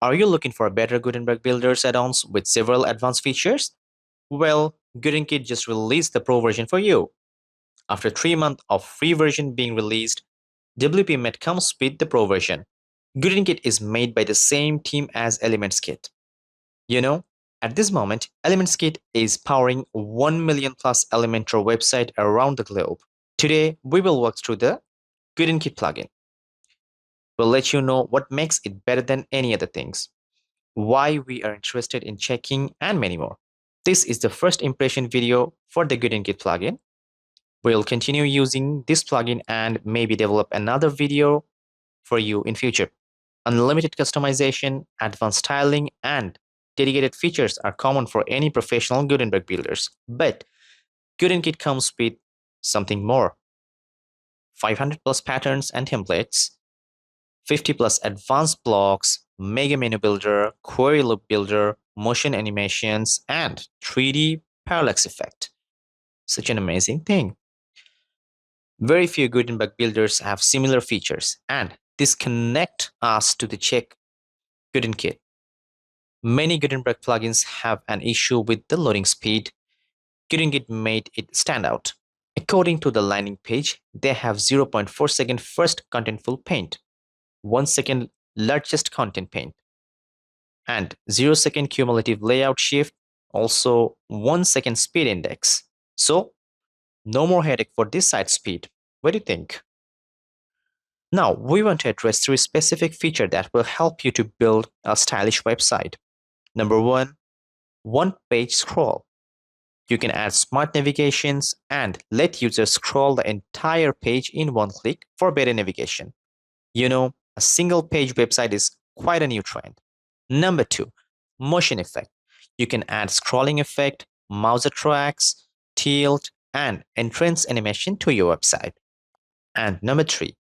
Are you looking for a better Gutenberg Builders add-ons with several advanced features? Well, GutenKit just released the Pro version for you. After 3 months of free version being released, WPMet comes with the Pro version. GutenKit is made by the same team as ElementsKit. At this moment, ElementsKit is powering 1 million plus Elementor website around the globe. Today, we will walk through the GutenKit plugin. We'll let you know what makes it better than any other things, why we are interested in checking, and many more. This is the first impression video for the GutenKit plugin. We'll continue using this plugin and maybe develop another video for you in future. Unlimited customization, advanced styling, and dedicated features are common for any professional Gutenberg builders. But GutenKit comes with something more. 500 plus patterns and templates, 50 plus advanced blocks, mega menu builder, query loop builder, motion animations, and 3D parallax effect. Such an amazing thing. Very few Gutenberg builders have similar features, and this connects us to the check GutenKit. Many Gutenberg plugins have an issue with the loading speed. GutenKit made it stand out. According to the landing page, they have 0.4 second first contentful paint, 1 second largest content paint, and 0 second cumulative layout shift, also 1 second speed index. So, no more headache for this site speed. What do you think? Now, we want to address 3 specific features that will help you to build a stylish website. Number 1, one-page scroll. You can add smart navigations and let users scroll the entire page in one click for better navigation. A single-page website is quite a new trend. Number 2, motion effect. You can add scrolling effect, mouse tracks, tilt, and entrance animation to your website. And number 3,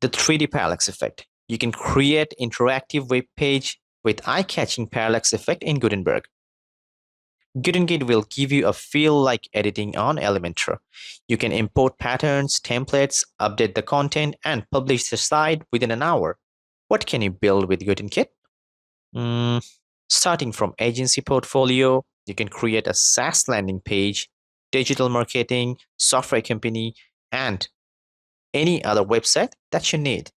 the 3D parallax effect. You can create interactive web page with eye-catching parallax effect in Gutenberg. GutenKit will give you a feel like editing on Elementor. You can import patterns, templates, update the content, and publish the site within an hour. What can you build with GutenKit? Starting from agency portfolio, you can create a SaaS landing page, digital marketing, software company, and any other website that you need.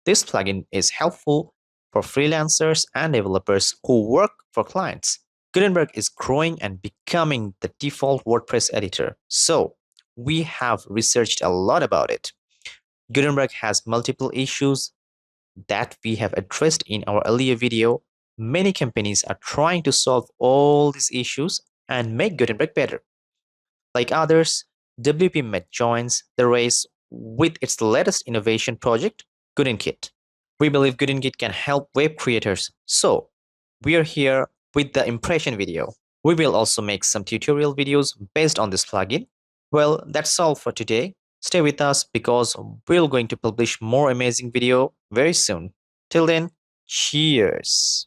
This plugin is helpful for freelancers and developers who work for clients. Gutenberg is growing and becoming the default WordPress editor, so we have researched a lot about it. Gutenberg has multiple issues that we have addressed in our earlier video. Many companies are trying to solve all these issues and make Gutenberg better. Like others, WPMet joins the race with its latest innovation project, GutenKit. We believe GutenKit can help web creators, so we are here with the impression video. We will also make some tutorial videos based on this plugin. Well, that's all for today. Stay with us because we're going to publish more amazing video very soon. Till then, cheers.